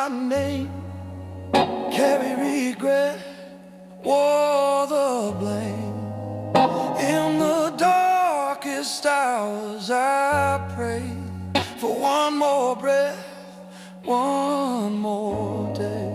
my name, carry regret, wore the blame. In the darkest hours I pray for one more breath, one more day.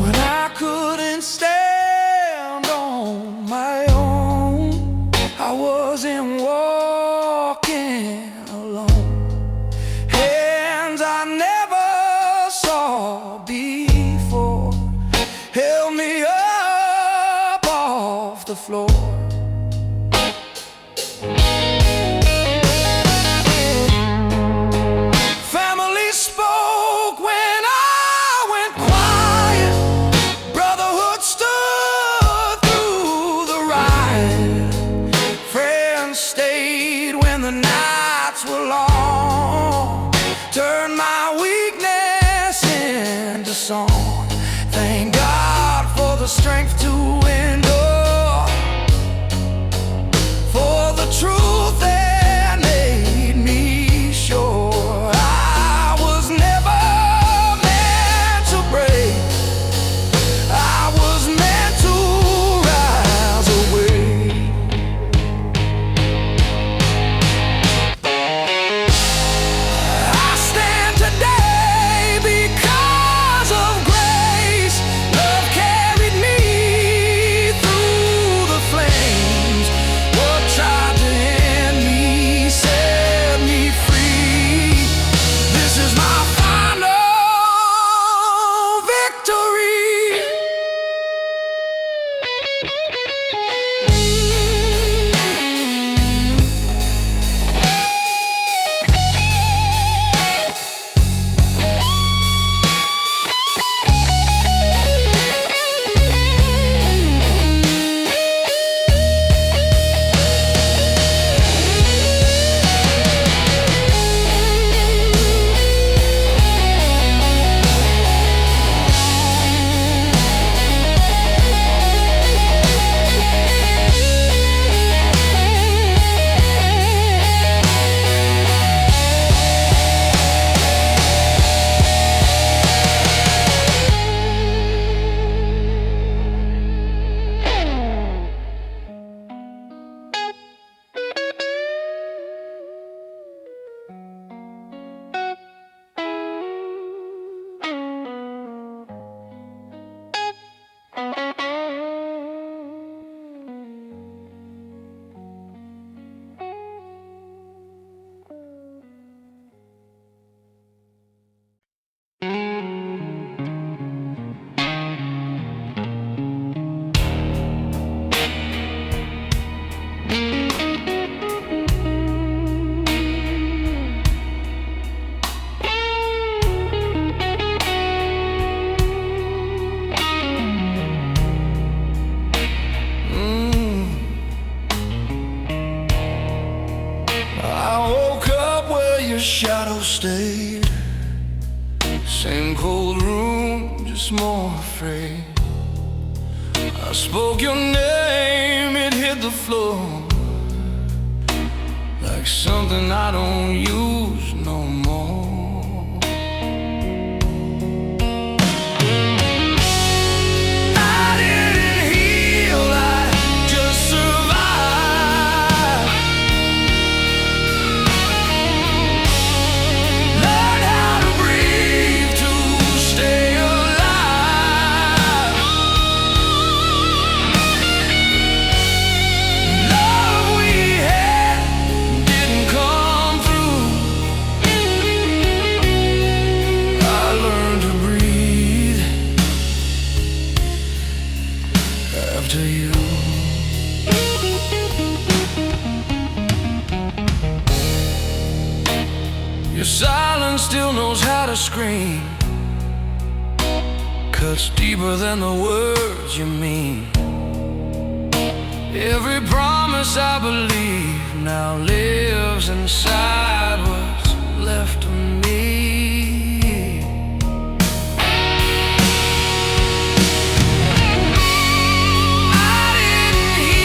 When I couldn't stand on my own, I wasn't walking alone. Hands I never saw before held me up off the floor. Family spoke when I went quiet. Brotherhood stood through the riot. Friends stayed when the nights were long. Turned my weakness into song. Thank God for the strength to endure, for the truth that made me sure. I was never meant to break, I was meant to rise away. I stand today because of grace. Love carried me through the flames. What tried to end me set me free. This is my final victory. I woke up where your shadow stayed. Same cold room, just more afraid. I spoke your name, it hit the floor like something I don't use no more. I didn't heal, I just survived. Learn how to breathe to stay alive. Love we had didn't come through. I learned to breathe after you. Your silence still knows how to scream, cuts deeper than the words you mean. Every promise I believe now lives inside what's left of me. I didn't hear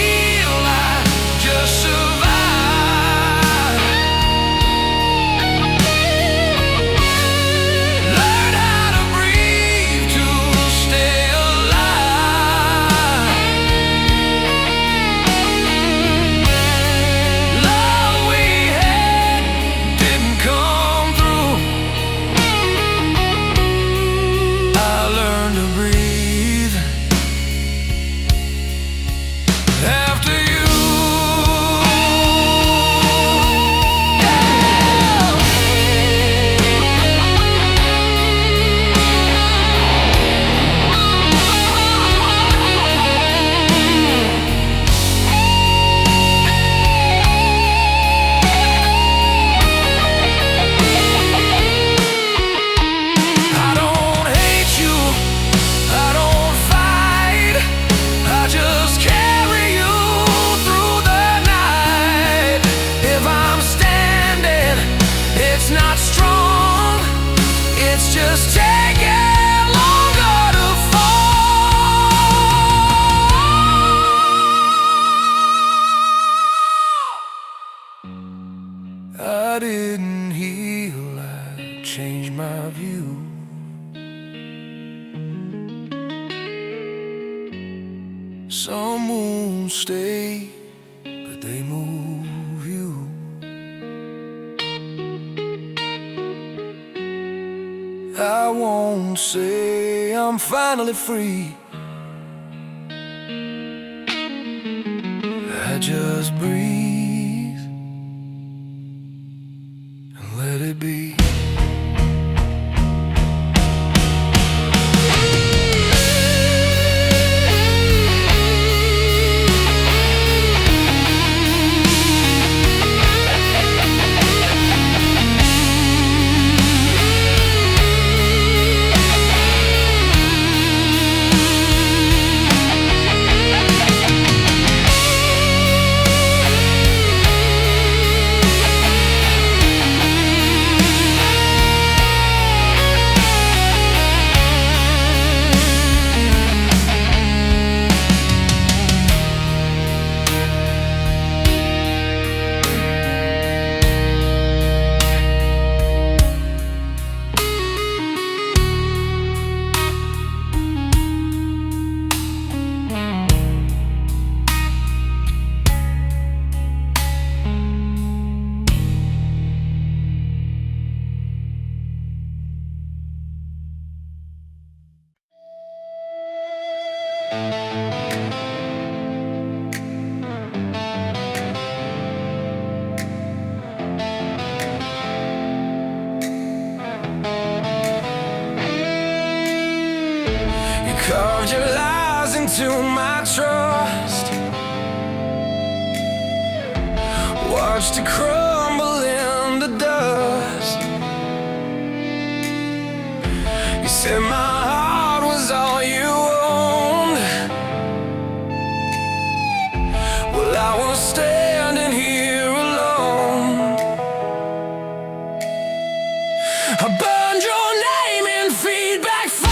I didn't heal, I changed my view. Some won't stay, but they move you. I won't say I'm finally free. I just breathe and let it be. Carved your lies into my trust, watched it crumble into dust. You said my heart was all you owned. Well, I was standing here alone. I burned your name in feedback fire.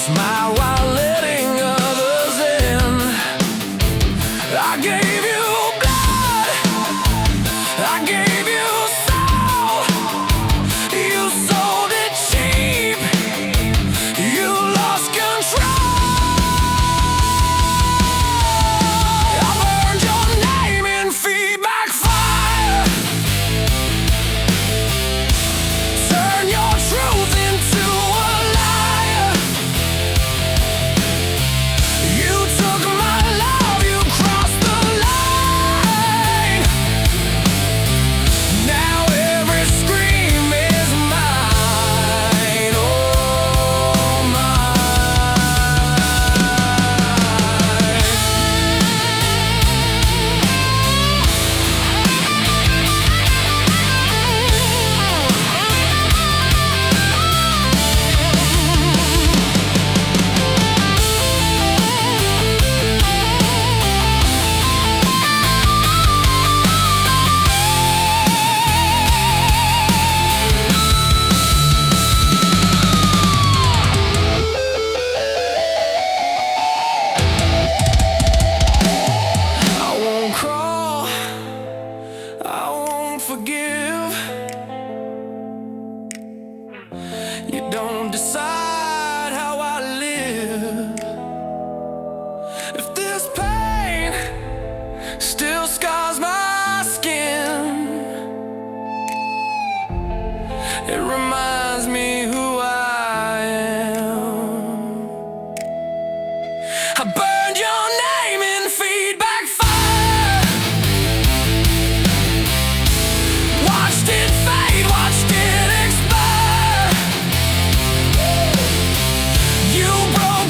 Smile while letting others in. I gave you blood, I gave you soul. You sold it cheap, you lost control. I burned your name in feedback fire. Turn your truth into a liar. You took my love, you crossed the line. Now every scream is mine, oh mine. I won't crawl, I won't forgive. You don't decide how I live. If this pain still scars my skin, it reminds me who I am. I burned your name in feedback fire. Watched it fade, watched it expire. You broke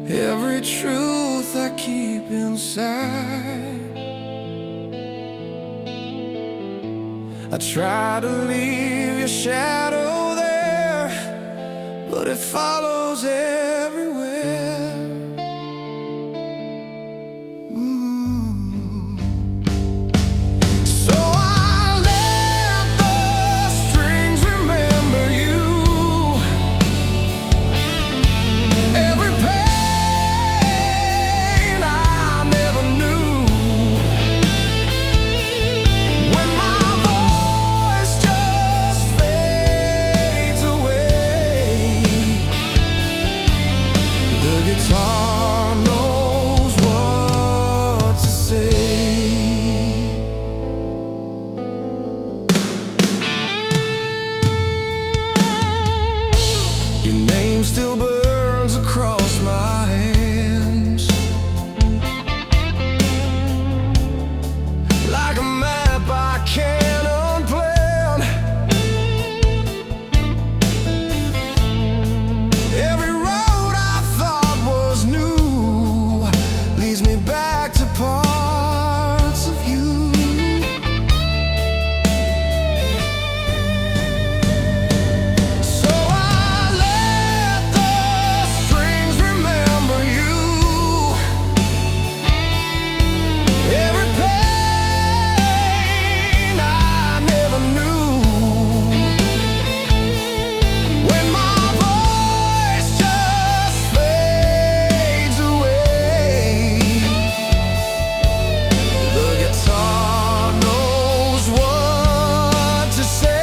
every truth I keep inside. I try to leave your shadow there, but it follows everywhere. So I let the strings remember you. Every pain I never knew. When my voice just fades away, the guitar knows what to say. Your name still burns across my hands, like a map I can't unplan. Every road I thought was new leads me back to parts of you. So I let the strings remember you. Every pain I never knew. When my voice just fades away, the guitar knows what to say.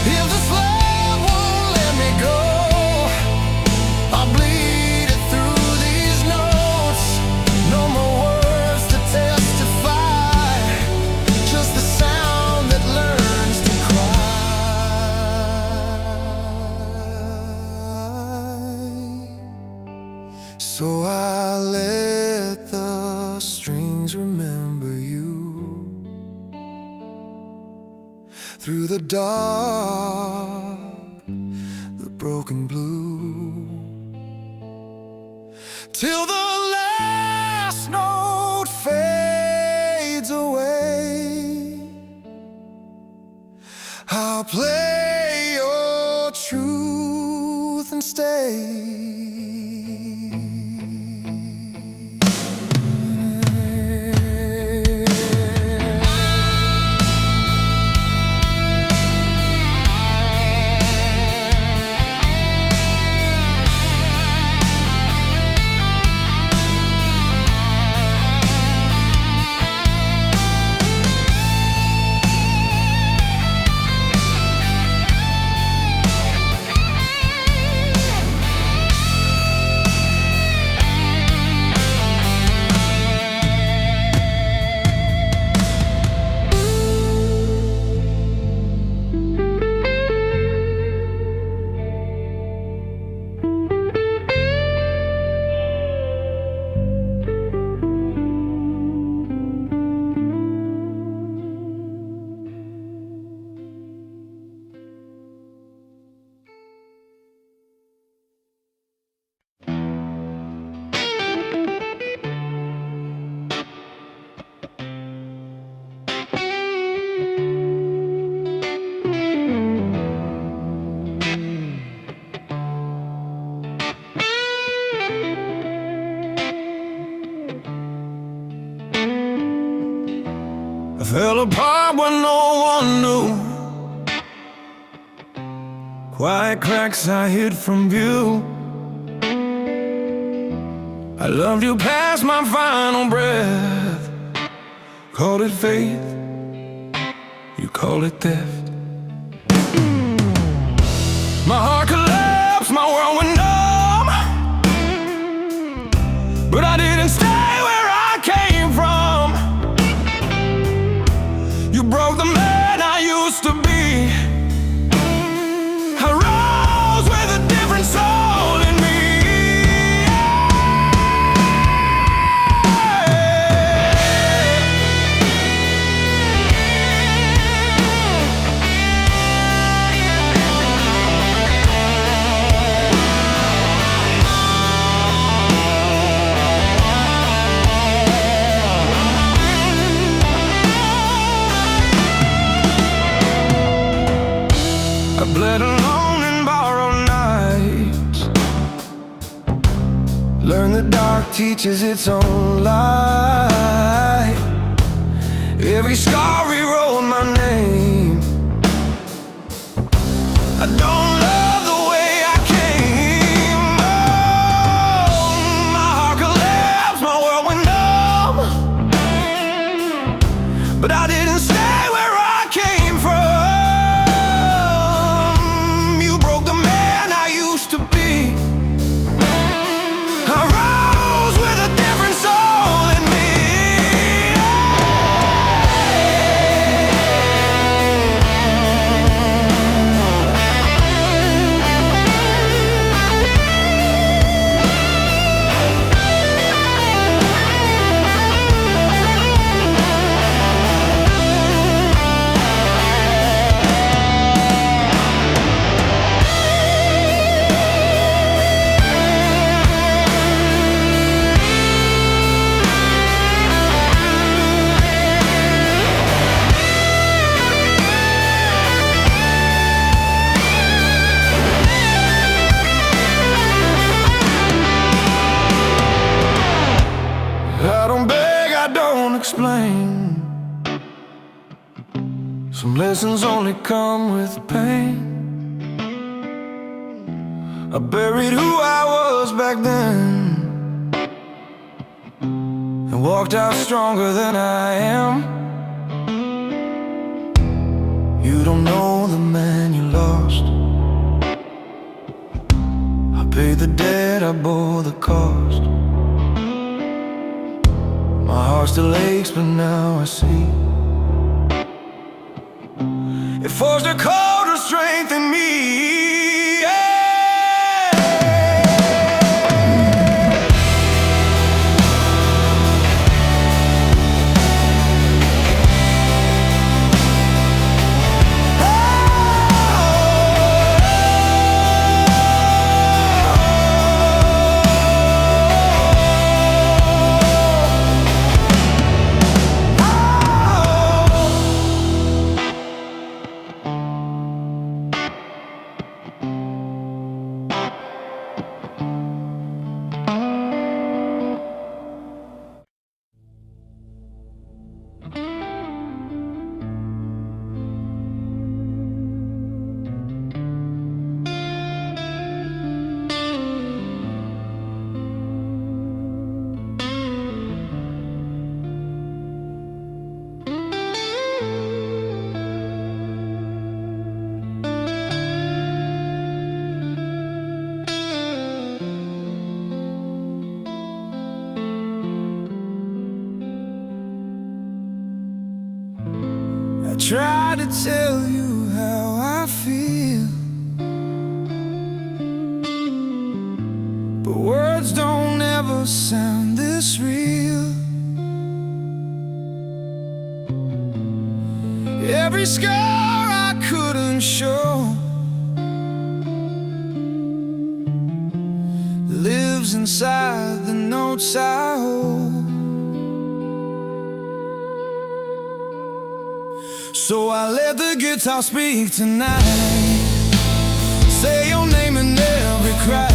If this love won't let me go, I'll bleed it through these notes. No more words to testify, just the sound that learns to cry. So I let the strings remember you. Through the dark, the broken blue, till the last note fades away. I'll play your truth and stay. I fell apart when no one knew. Quiet cracks I hid from view. I loved you past my final breath. Called it faith, you call it theft. My heart collapsed, my world went numb, but I didn't stay where I came from. You broke the man I used to be. I rose with a different soul in me. I bled alone in borrowed nights, learned the dark teaches its own light. Every scar rewrote my name. I don't love the way I came. Oh, my heart collapsed, my world went numb, but I didn't stay where I came from. I don't beg, I don't explain. Some lessons only come with pain. I buried who I was back then and walked out stronger than I am. You don't know the man you lost. I paid the debt, I bore the cost. My heart still aches, but now I see it forged a colder strength in me. Try to tell you how I feel, but words don't ever sound this real. Every scar I couldn't show lives inside the notes I hold. So I let the guitar speak tonight, say your name in every cry.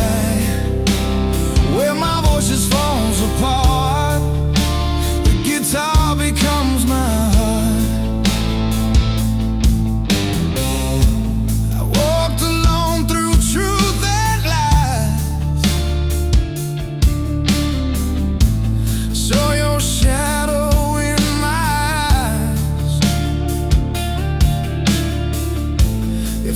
Where my voice just falls apart, the guitar becomes my heart. I walked alone through truth and lies, saw your shadow in my eyes. If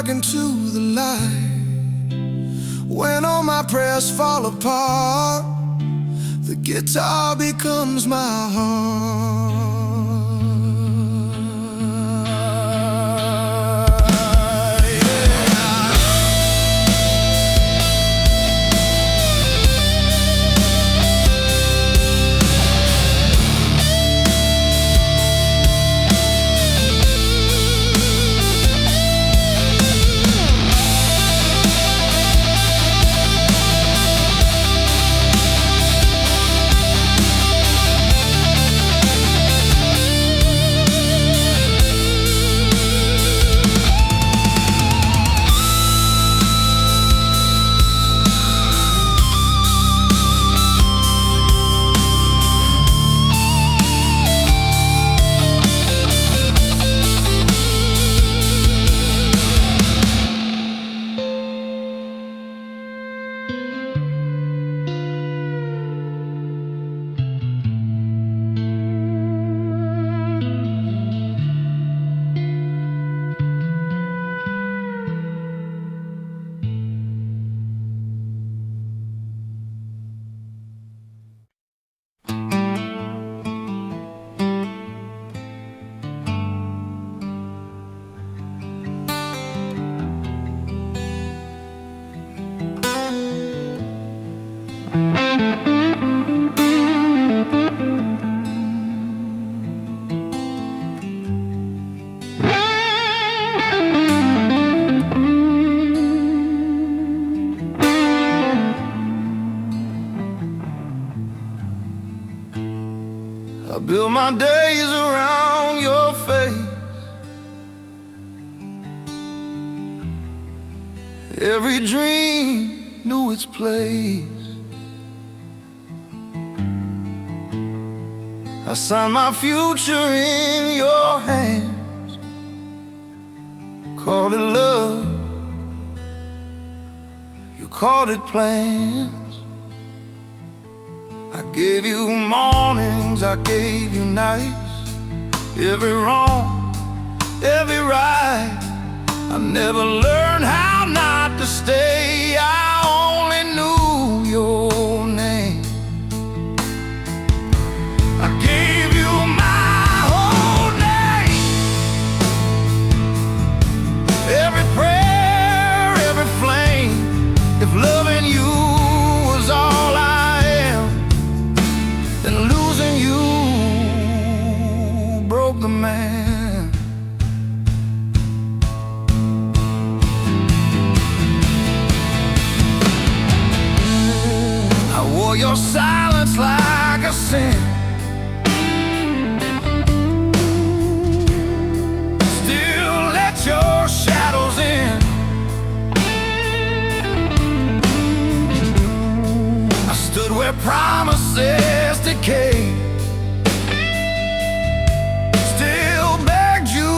plug into the light. When all my prayers fall apart, the guitar becomes my heart. I build my days around your face. Every dream knew its place. I signed my future in your hands. Called it love, you called it plans. I gave you mornings, I gave you nights. Every wrong, every right. I never learned how not to stay. I only knew your name. I gave you my whole name. Every prayer, every flame. If loving you was all I am, then losing you broke the man. I wore your silence like a sin. Still let your shadows in. I stood where promises decay. Still begged you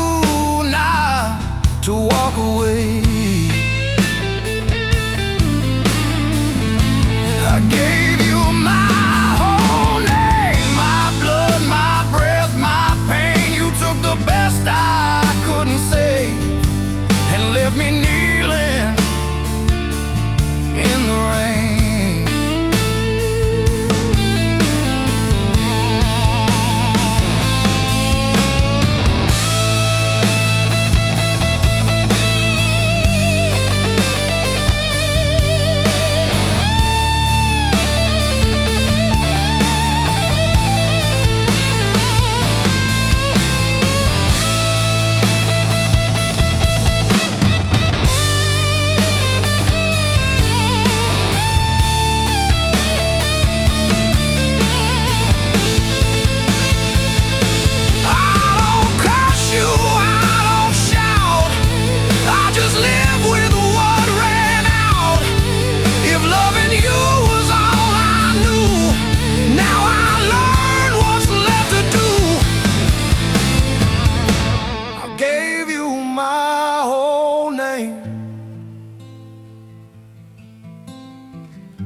not to walk away. I gave you my whole name, my blood, my breath, my pain. You took the best I couldn't say and left me kneeling in the rain.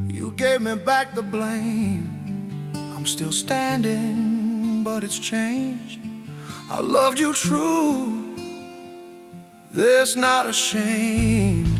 You gave me back the blame. I'm still standing, but it's changed. I loved you true, There's not a shame.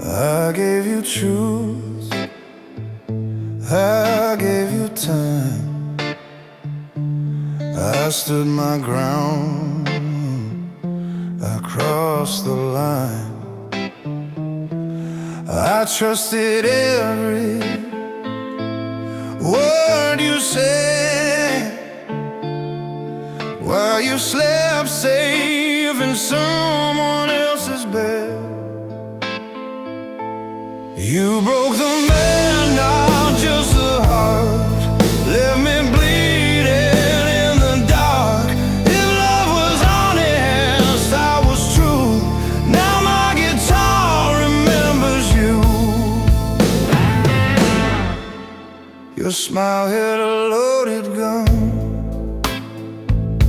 I gave you truth, I gave you time, I stood my ground, I crossed the line. I trusted every word you said while you slept safe in someone else's bed. You broke the man, not just the heart. Left me bleeding in the dark. If love was honest, I was true. Now my guitar remembers you. Your smile hit a loaded gun.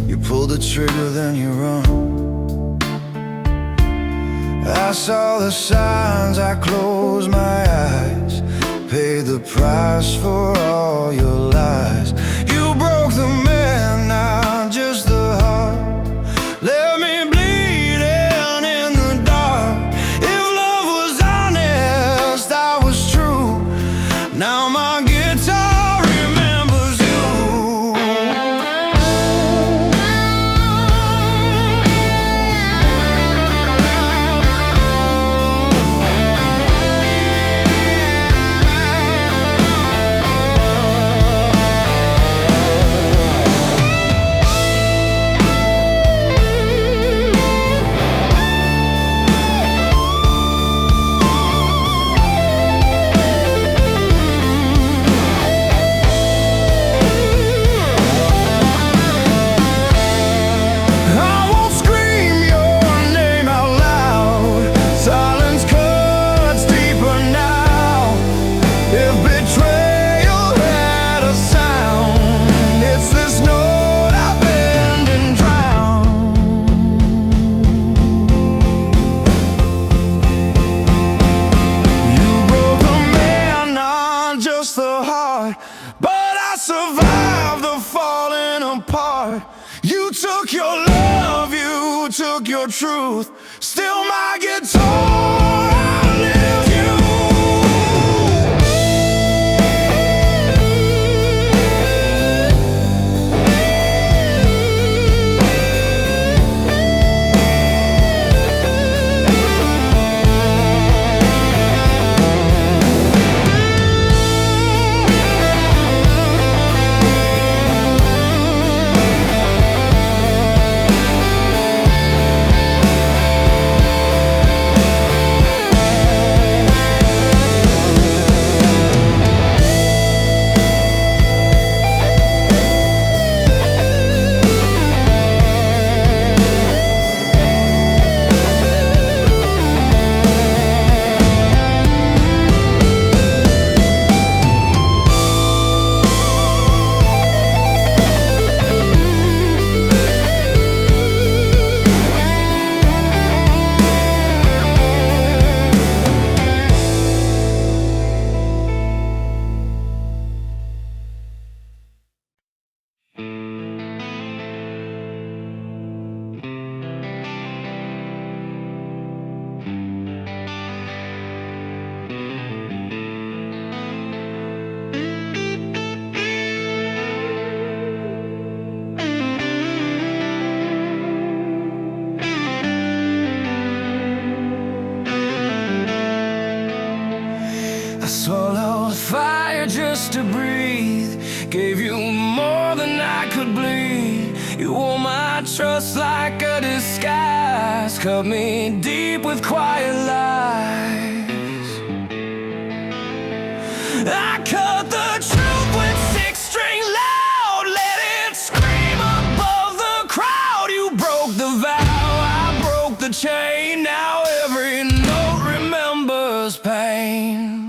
You pulled the trigger, then you run. I saw the signs, I closed my eyes, paid the price for all your lies. You broke the man, not just the heart. Left me bleeding in the dark. If love was honest, I was true. Now my guitar remembers you. But I survived the falling apart. You took your love, you took your truth. Still my guitar outlives you. I swallowed fire just to breathe, gave you more than I could bleed. You wore my trust like a disguise, cut me deep with quiet lies. I cut the truth with 6 strings loud, let it scream above the crowd. You broke the vow, I broke the chain. Now every note remembers pain.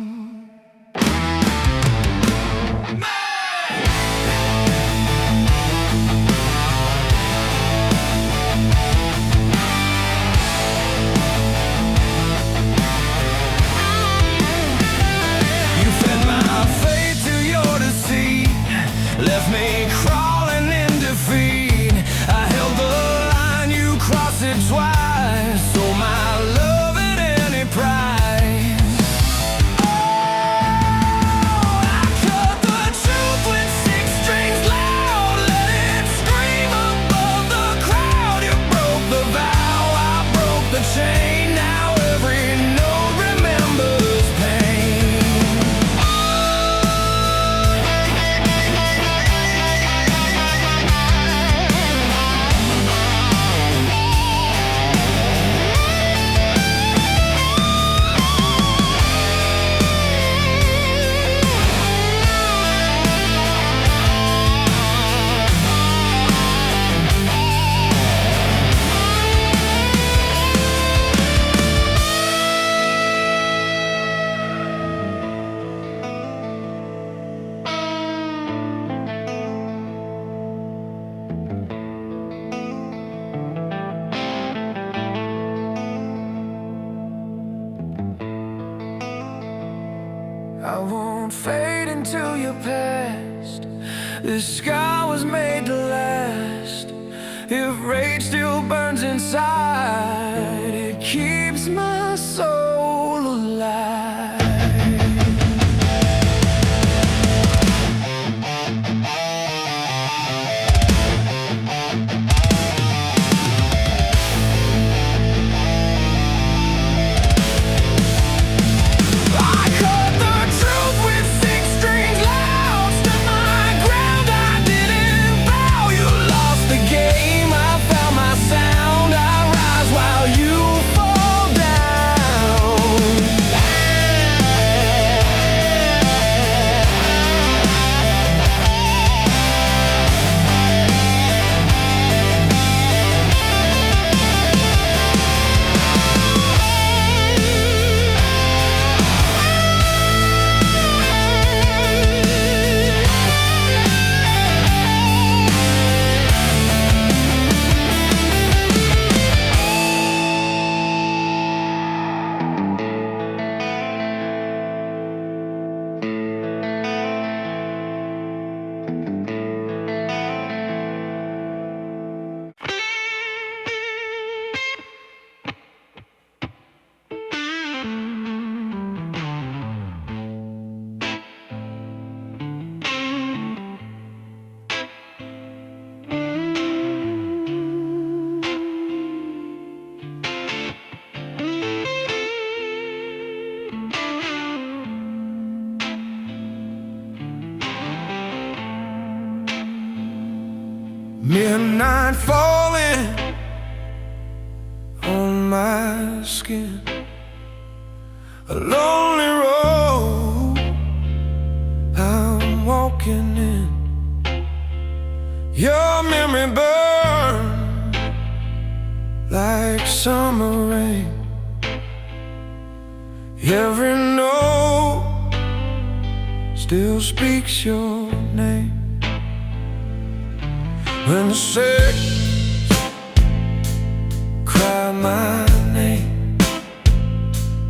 Left me crawling in defeat. I held the line, you crossed it twice. Sold my love at any price. Oh, I cut the truth with 6 strings loud, let it scream above the crowd. You broke the vow, I broke the chain. Now every note remembers pain. I won't fade into your past. This sky was made to last. If rage still burns inside, it keeps my soul alive. Midnight falling on my skin, a lonely road I'm walking in. Your memory burns like summer rain. Every note still speaks your name. When the saints cry my name,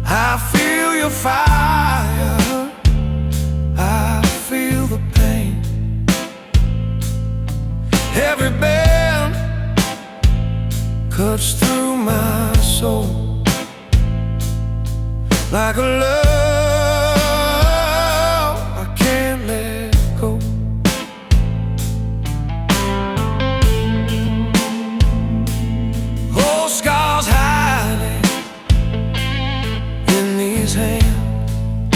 I feel your fire, I feel the pain. Every bend cuts through my soul like a love I can't let go. Old scars hiding in these hands,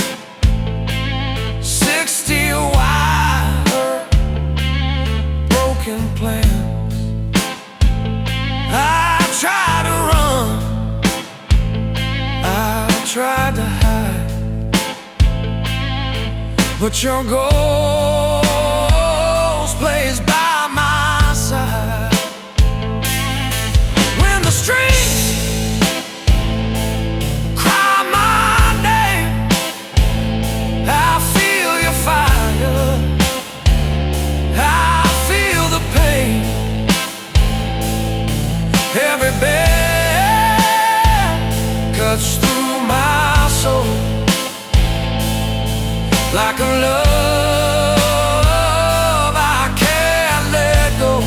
tried to hide, but your ghost plays by my side. When the streets cry my name, I feel your fire, I feel the pain. Every bell cuts through my soul like a love I can't let go.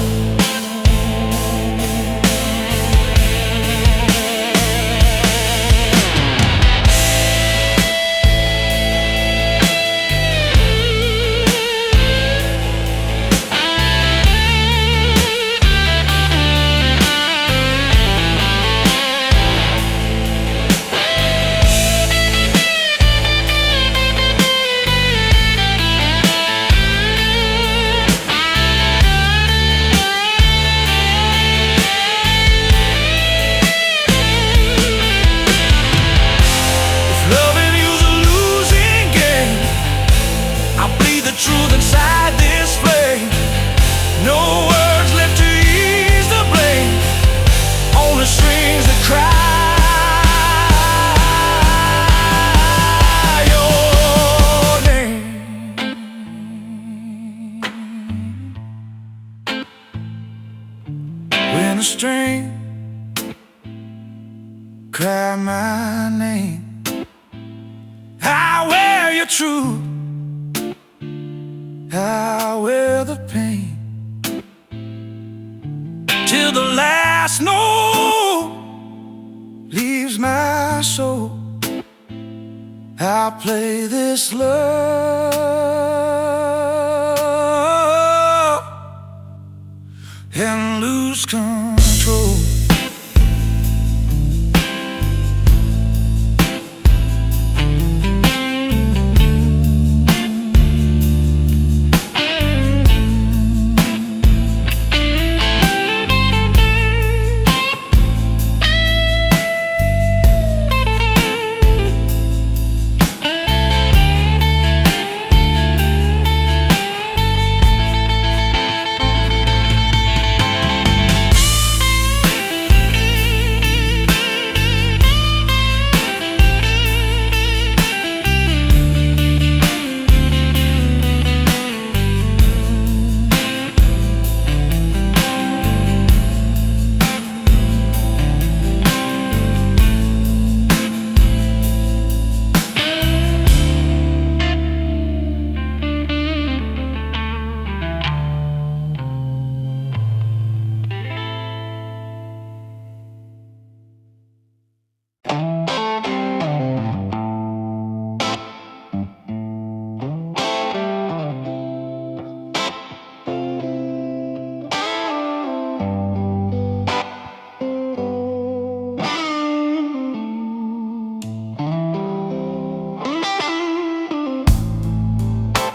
Truth inside this flame, no words left to ease the blame, only strings that cry your name. When a string cry my name, I wear your truth, I wear the pain, till the last note leaves my soul. I play this love and lose control.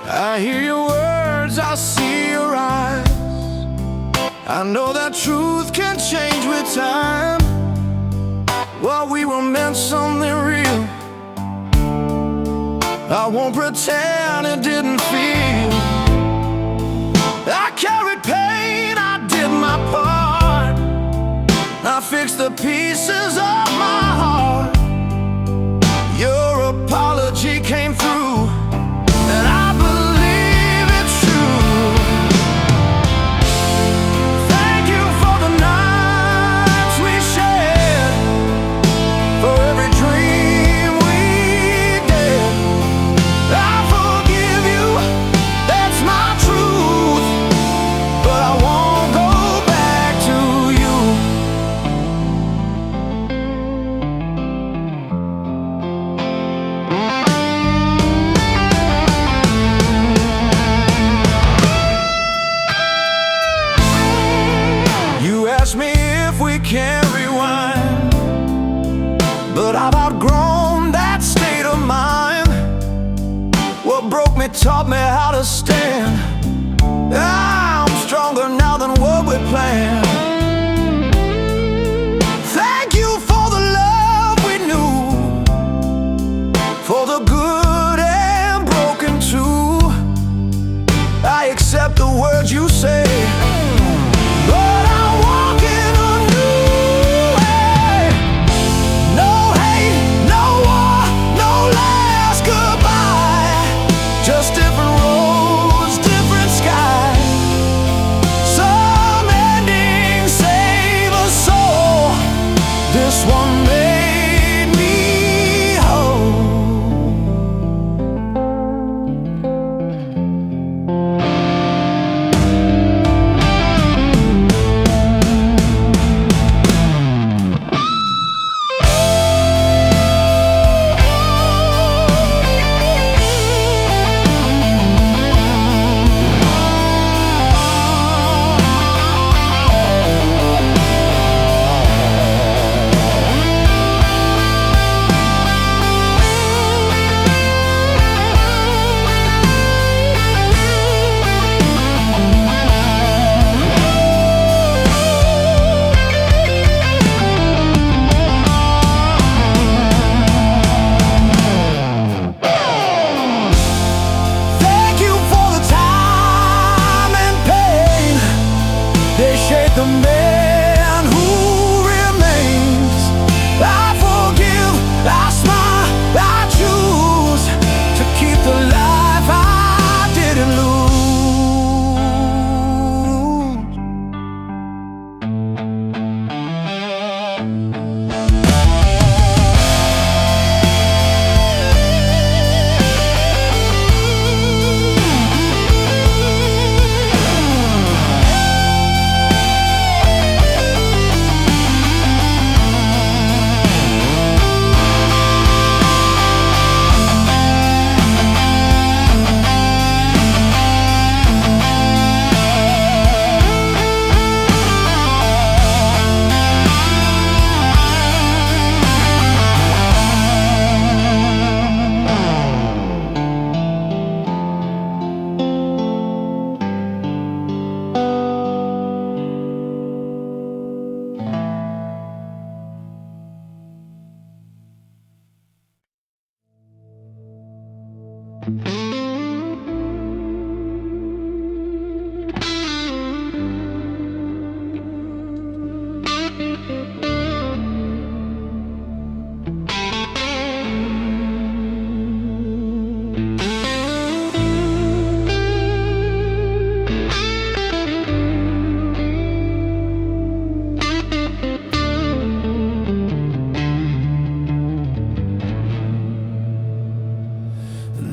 I hear your words, I see your eyes. I know that truth can change with time. Well, we were meant something real. I won't pretend it didn't feel. I carried pain, I did my part. I fixed the pieces of my heart. Your apology came through, and I believe it's true. Thank you for the nights we shared, for every dream we did. I forgive you, that's my truth, but I won't go back to you. Ask me if we can rewind, but I've outgrown that state of mind. What broke me taught me how to stand. I'm stronger now than what we planned. Thank you for the love we knew.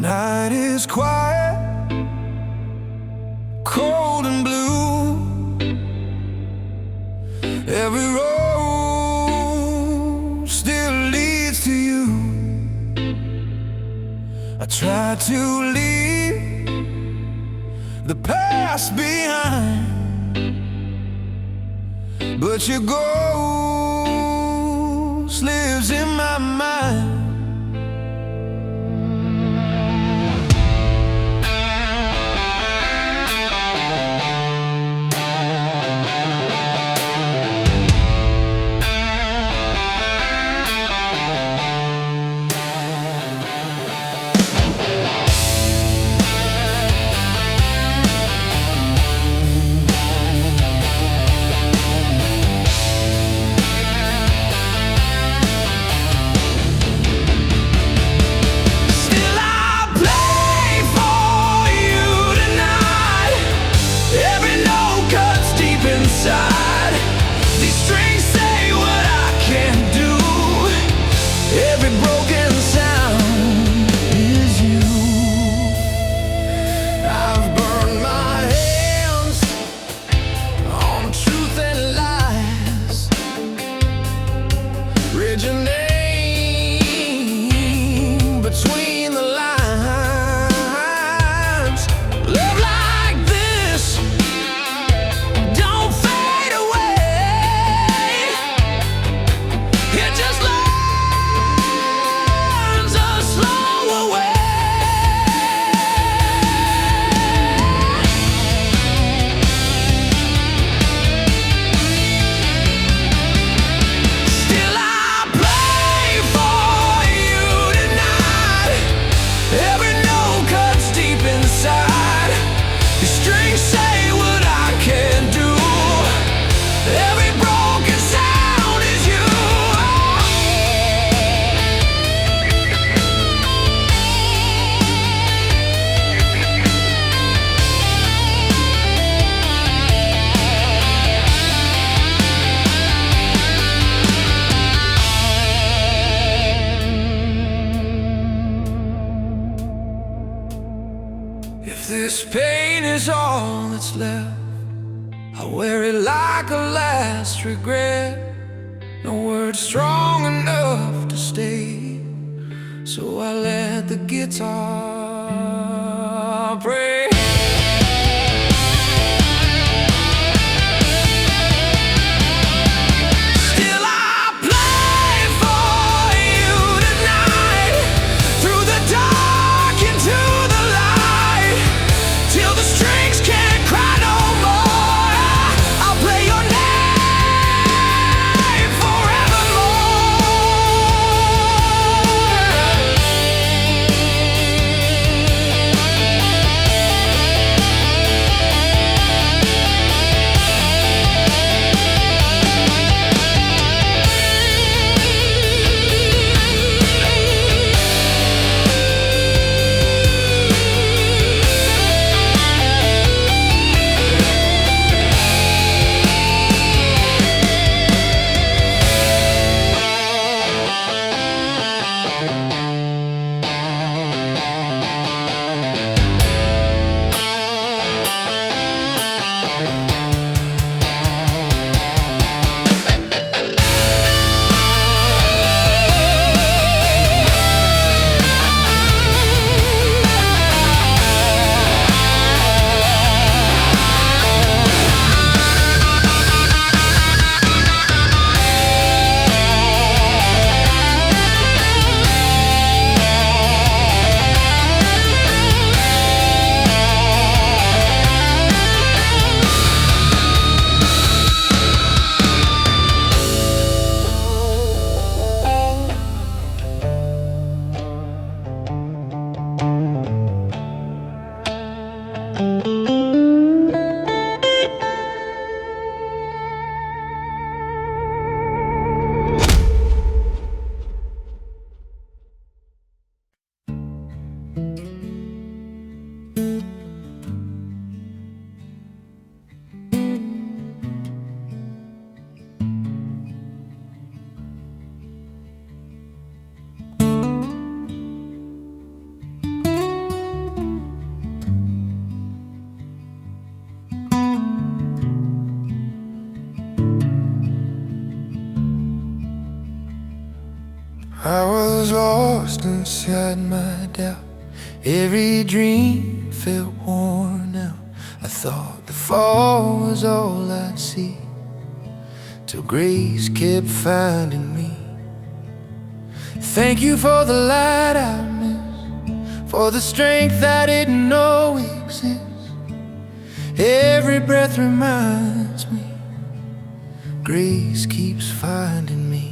Night is quiet, cold and blue. Every road still leads to you. I try to leave the past behind, but your ghost lives in my mind. These strings say what I can't do. Every broken sound is you. I've burned my hands on truth and lies. Read your name between the lines. Love like this don't fade away. It just learns a slower way. Still I play for you tonight. Every note cuts deep inside. The strings say what I can't do. Every broken sound is you. If this pain is all that's left, I wear it like a last regret. No words strong enough to stay, so I let the guitar pray. Still I play for you tonight, through the dark into the light, till the strings can't cry no more. I'll play your name forevermore. lost inside my doubt. Every dream felt worn out. I thought the fall was all I'd see, till grace kept finding me. Thank you for the light I missed, for the strength that didn't know exists. Every breath reminds me, grace keeps finding me.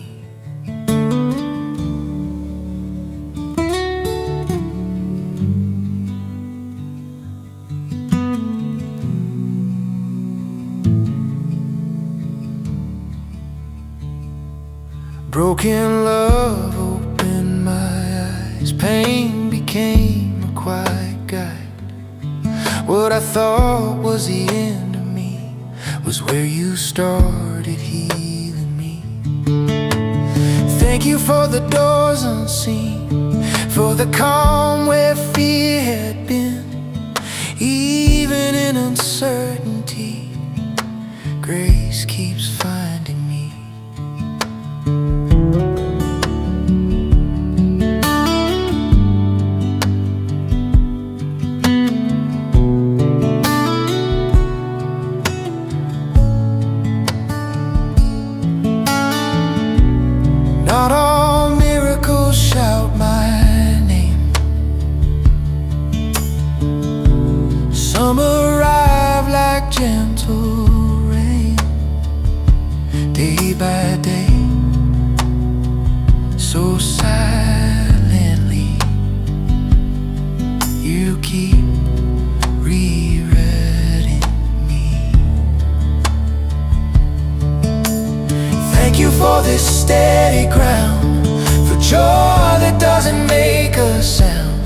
Broken love opened my eyes. Pain became a quiet guide. What I thought was the end of me was where you started healing me. Thank you for the doors unseen, for the calm where fear had been. Even in uncertainty, grace keeps finding me. Not all miracles shout my name. Some arrive like gentle rain, day by day, so silently. You keep rewriting me. Thank you for this steady ground, for joy that doesn't make a sound.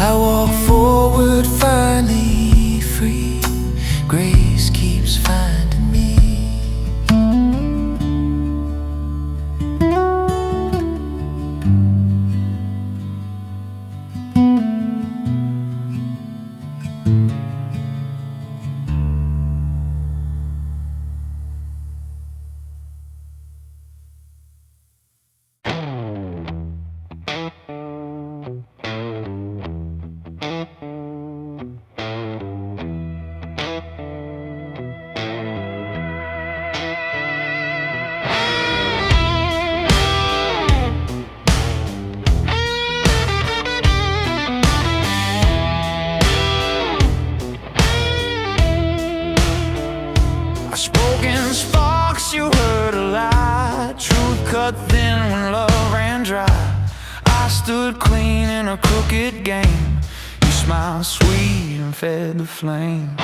I walk forward finally free. Grace keeps finding me. Spoken sparks, you heard a lie. Truth cut thin when love ran dry. I stood clean in a crooked game. You smiled sweet and fed the flame.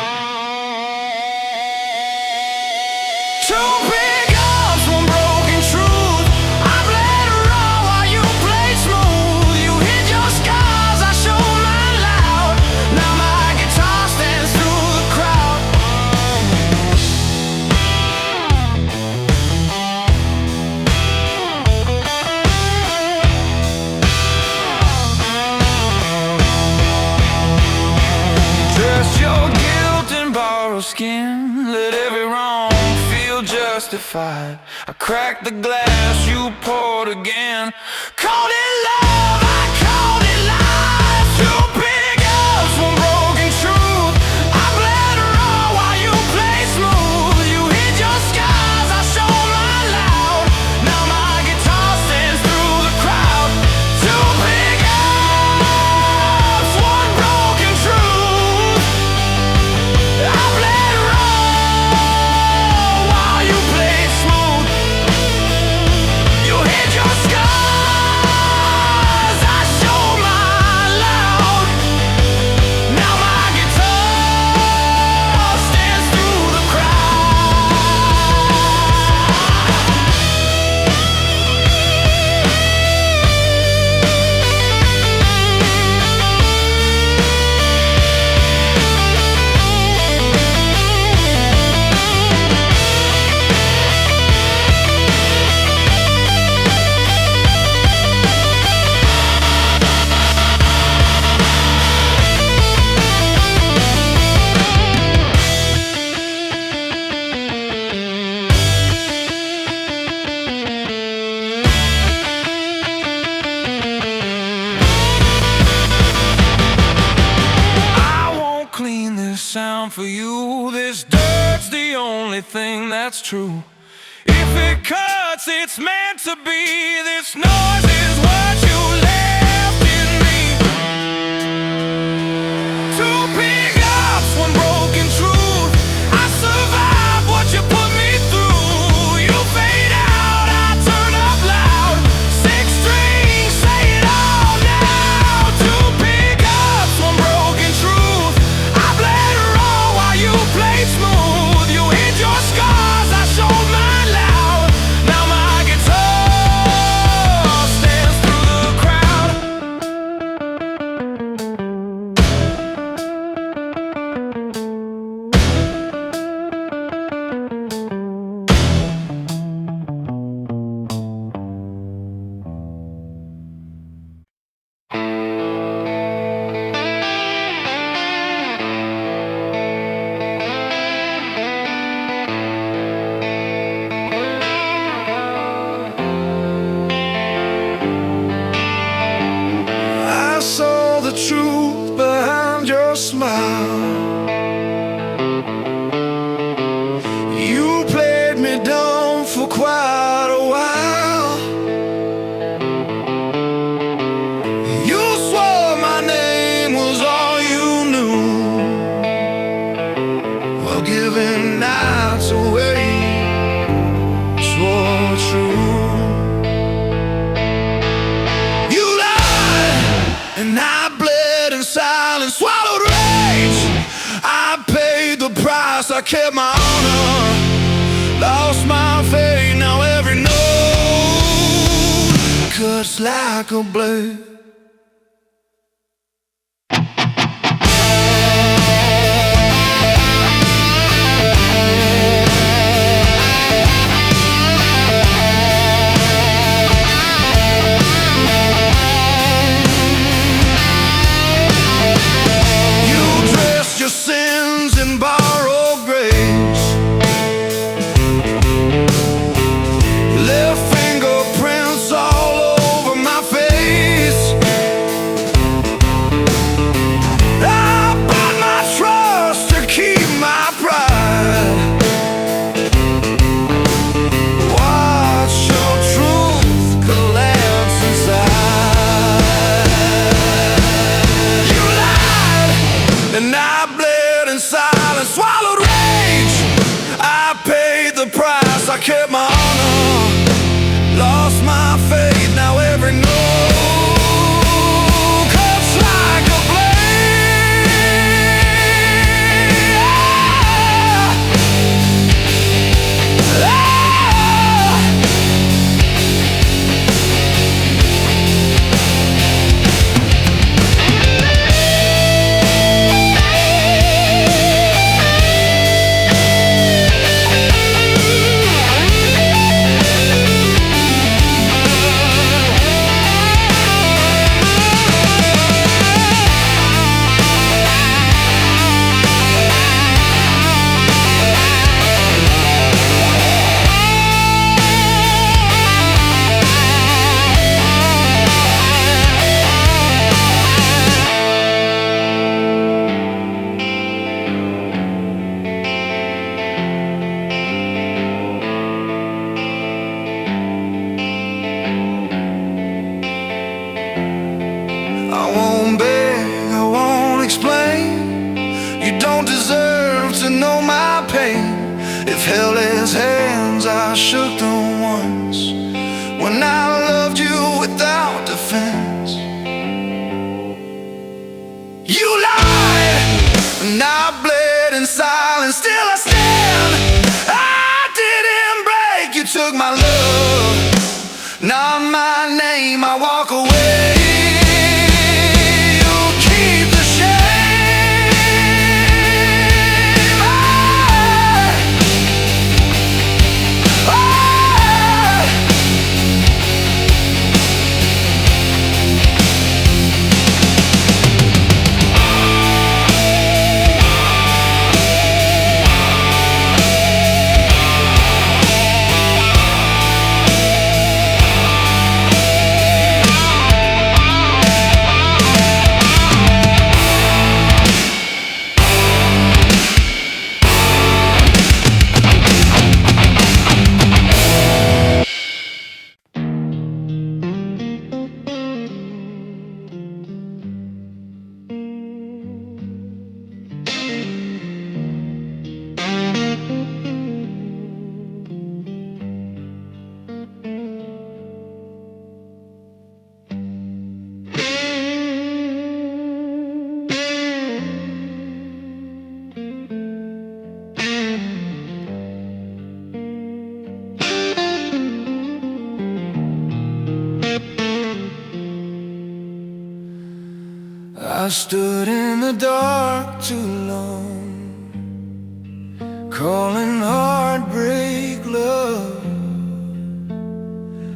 Two pickups, one broken truth. I bled raw while you played smooth. You hid your scars, I showed mine loud. Now my guitar stands through the crowd. Dress your guilt in borrowed skin. Let every wrong feel justified. I cracked the glass, you poured again. Called it love, I called it life. Two big ups, one broken truth. I bled raw while you played smooth. You hid your scars, I showed mine loud. Now my guitar stands through the crowd. Two big ups, one broken truth. I bled raw while you played smooth. You hid your scars, down for you. This dirt's the only thing that's true. If it cuts, it's meant to be. This noise is what you left in me. Two pickups, one broken truth. I survived what you put me through. You fade out, I turn up loud. Six strings, say it all now. Two pickups, one broken truth. I played wrong while you played smooth. You hid your scars, I showed mine loud. Now my guitar stands through the crowd. I saw the truth behind your smile. You played me dumb for quite a while. You swore my name was all you knew. While giving nights away, swore true. You lied, and I bled in silence, swallowed rage. I paid the price, I kept my honor, lost my faith. Now every note cuts like a blade. Your sins in borrowed grace, left fingerprints all over my face. I bought my trust to keep my pride. Watch your truth collapse inside. You lied, and I bled in silence, swallowed rage. I paid the price, I kept my honor, lost my faith. Now every note cuts like a blade. I won't beg, I won't explain. You don't deserve to know my pain. If held as hands, I shook them once when I loved you without defense. You lied, and I bled in silence. Still I stand, I didn't break. You took my love, not my name. I walk away. I stood in the dark too long, calling heartbreak love.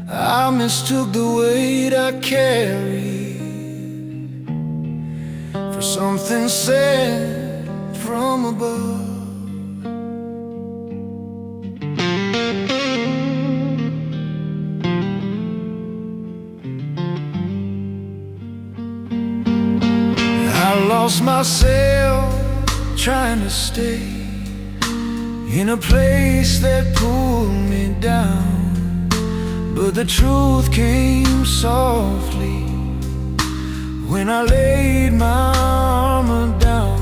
I mistook the weight I carried for something sent from above. I lost myself trying to stay in a place that pulled me down, but the truth came softly when I laid my armor down.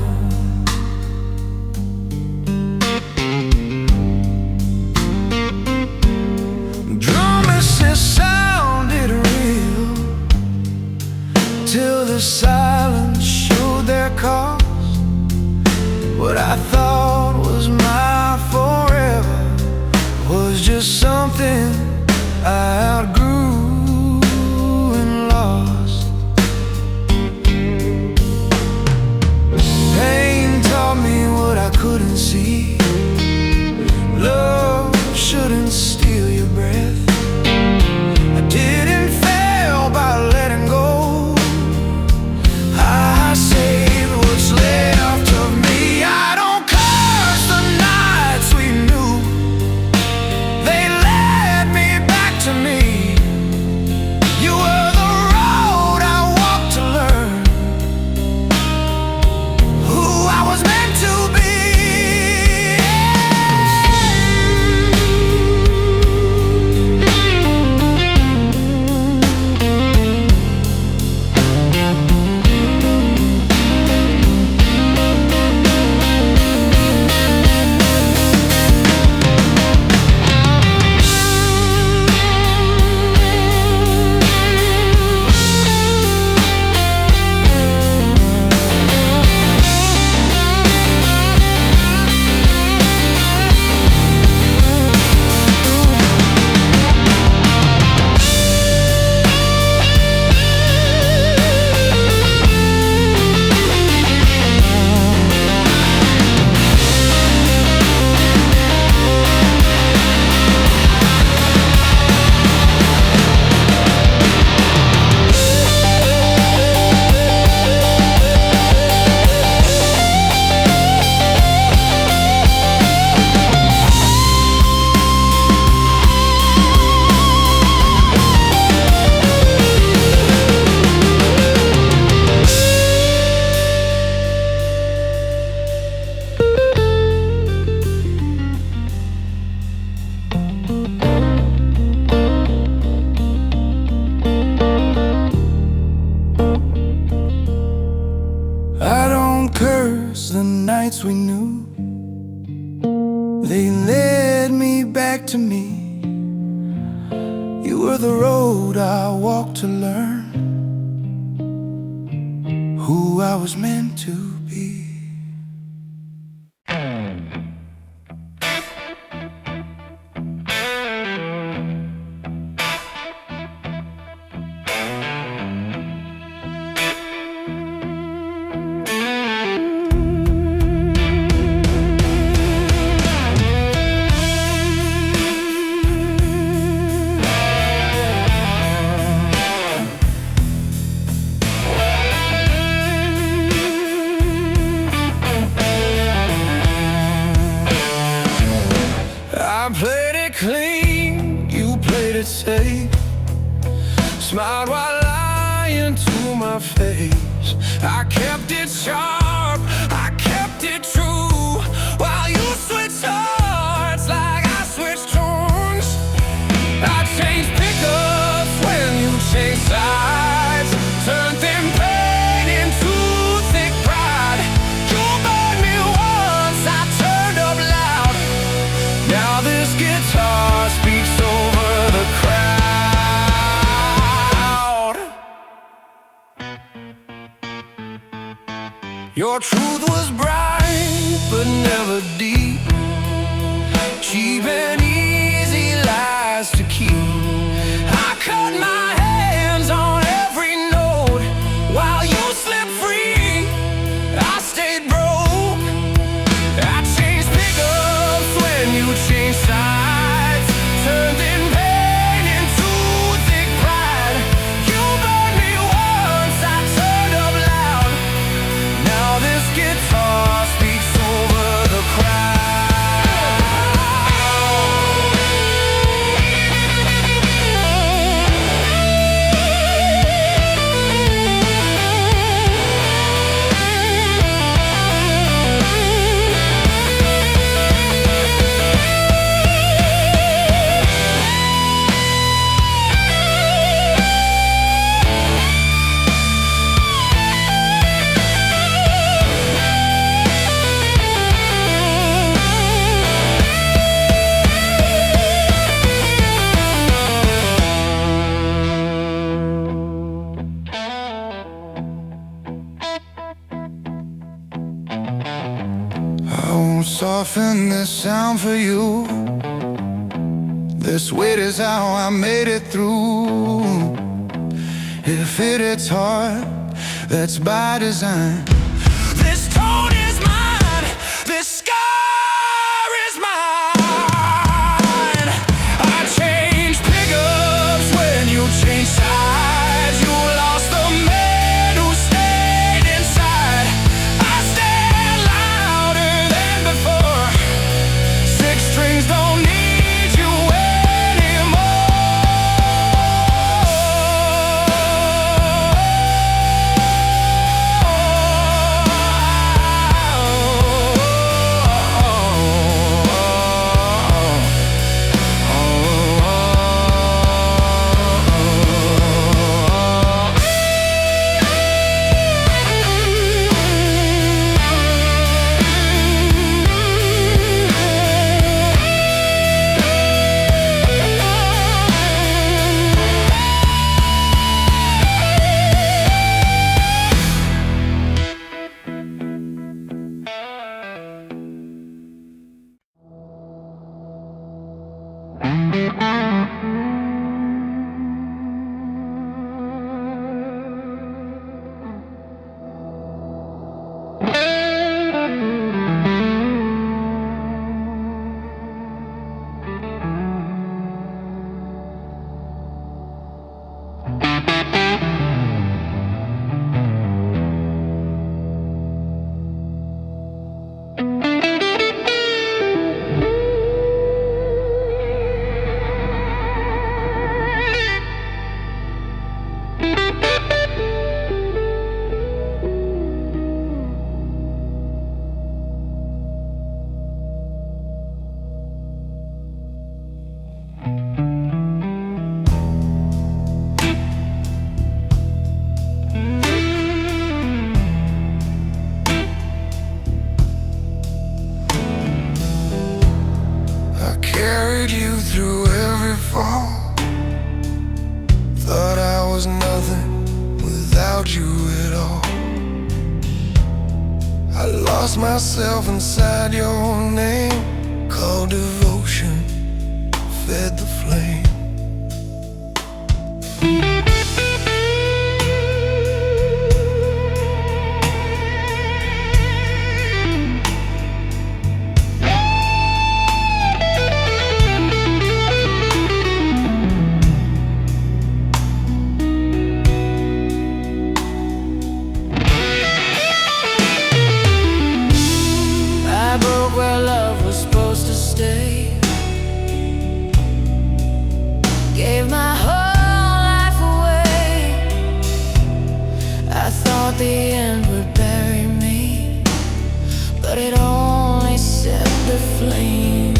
Drum messages sounded real till the silence showed their cost. What I thought was my forever was just something I outgrew and lost. Pain taught me what I couldn't see. Love shouldn't steal your breath. I didn't fail by letting go. I saved what's left of me. I don't curse the nights we knew. They led me back to me. You were the road I walked to learn who I was meant to be. I don't curse the nights we knew. They led me back to me. You were the road I walked to learn who I was meant to be. I played it clean, you played it safe. Smiled while lying to my face. I kept it sharp, I kept it true, while you switched hearts like I switched tongues. I changed pickups when you changed sides, turned them pain into thick pride. You burned me once, I turned up loud. Now this guitar speaks over the crowd. Your truth was bright, but never deep. Cheap and easy lies to keep. I cut my hands on every note while you slip free. won't soften this sound for you. This weight is how I made it through. If it hits hard, that's by design. This tone is mine, this scar is mine. I changed pickups when you changed sides. You lost the man who stayed inside. I stand louder than before. Six strings don't need you anymore. Carried you through every fall. Thought I was nothing without you at all. I lost myself inside your name. Called devotion, fed the flame. Where love was supposed to stay. Gave my whole life away. I thought the end would bury me, but it only set the flame.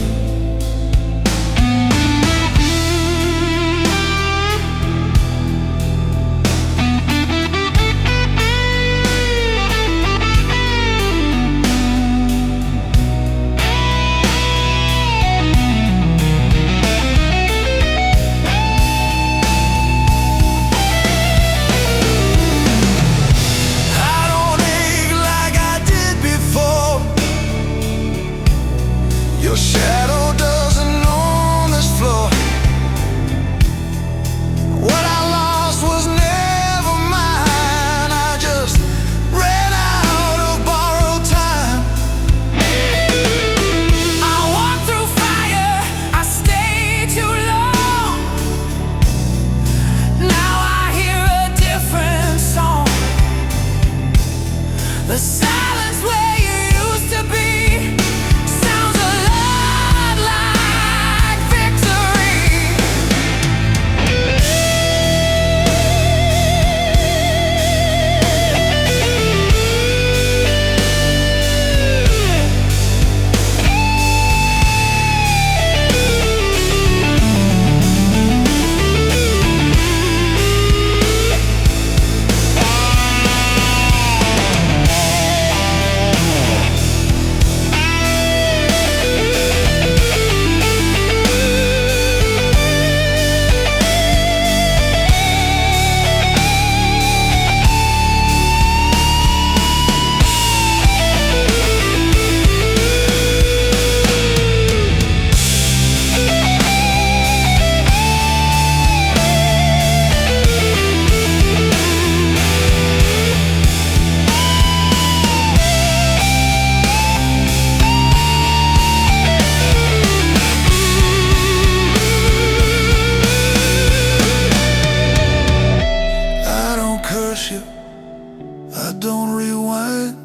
I don't rewind.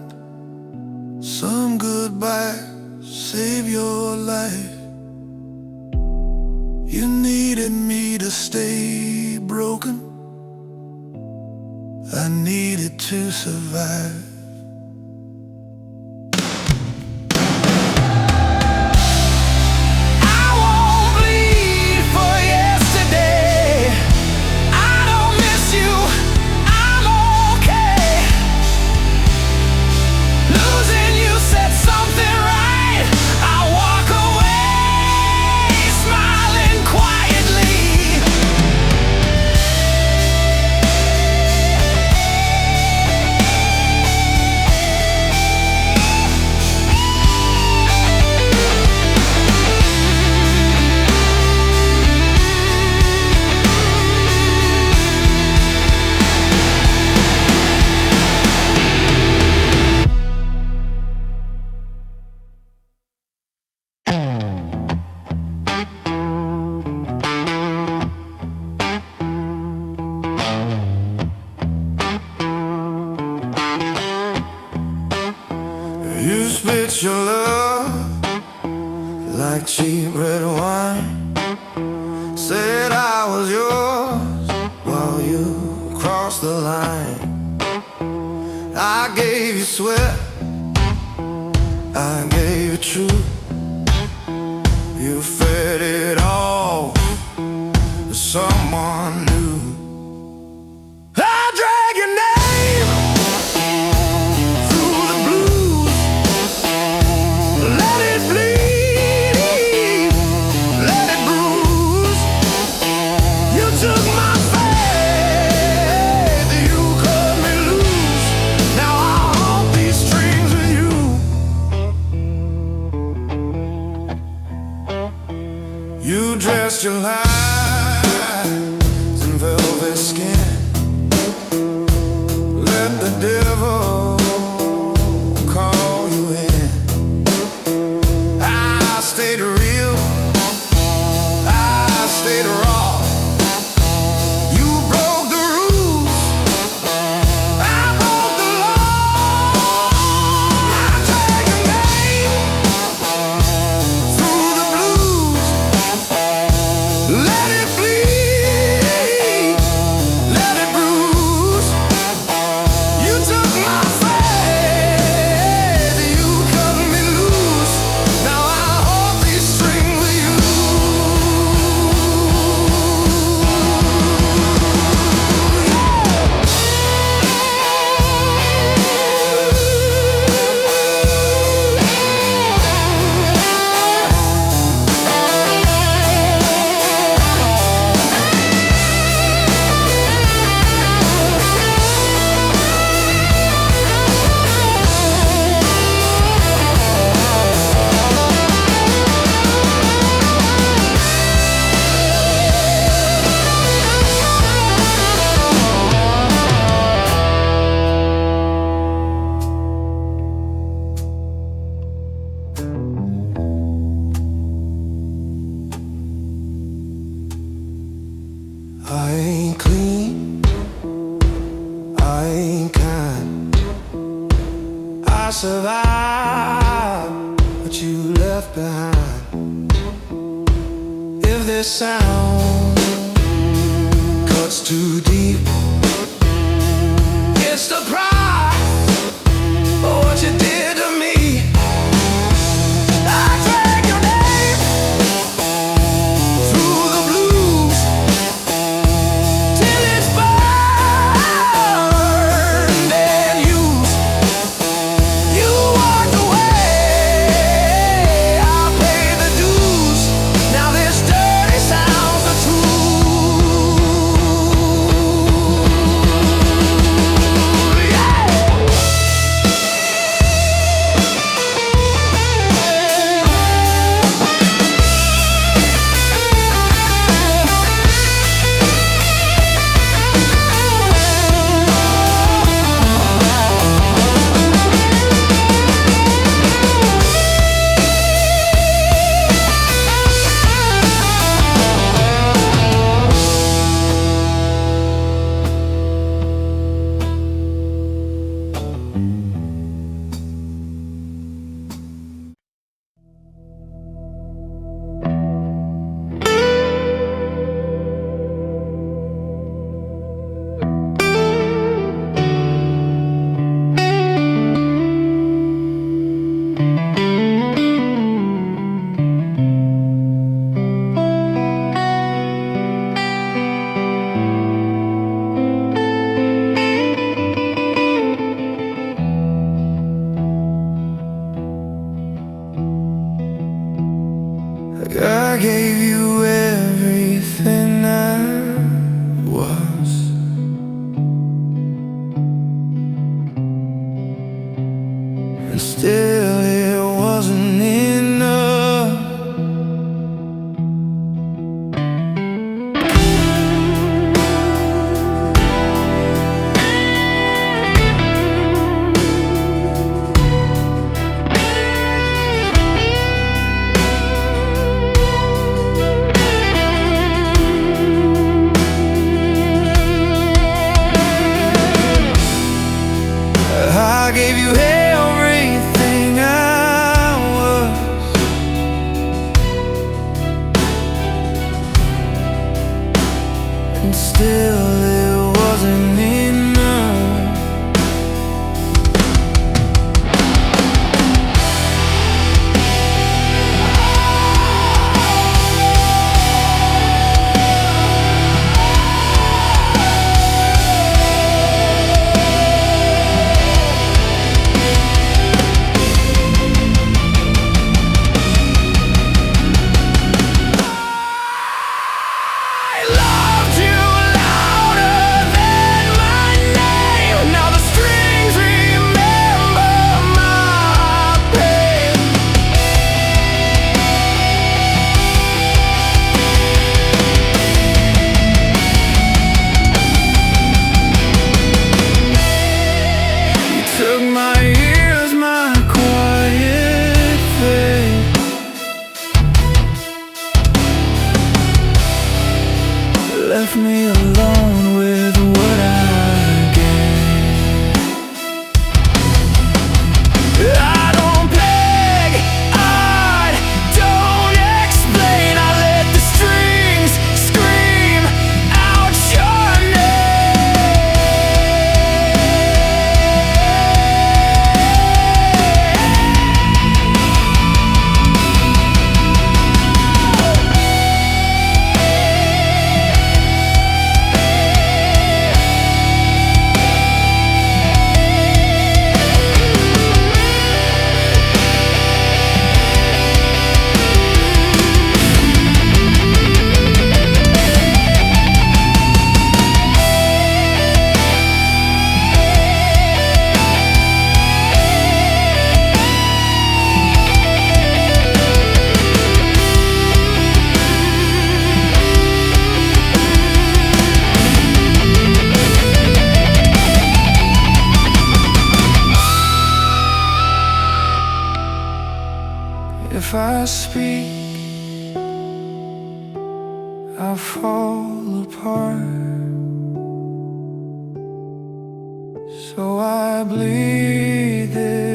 Some goodbye save your life. You needed me to stay broken. I needed to survive. You spit your love like cheap red wine. Said I was yours while you crossed the line. I gave you sweat, I gave you truth. You fed it all to someone new. I drag your name through the blues. Let it bleed, let it bruise. You took my faith, you cut me loose. Now I haunt these strings with you. You dressed your lies in velvet skin. Let the devil call you in. I stayed real, I stayed raw. You broke the rules, I broke the law. I drag your name through the blues. Let it bleed, let it bruise. You took my faith, you cut me loose. Now I hold these strings with you. I ain't clean, I ain't kind. I survived what you left behind. If this sound cuts too deep, it's the price of what you did to me. I drag your name through the blues till it's burned and used. You walked away, I paid the dues. Now this dirty sounds the truth. and still it wasn't enough. I gave you everything I was, and still it wasn't enough. Took my ears, my quiet faith, left me alone with what I gave. I don't beg, I don't explain. I let the strings scream out your If I speak, I'll fall apart. So I bleed this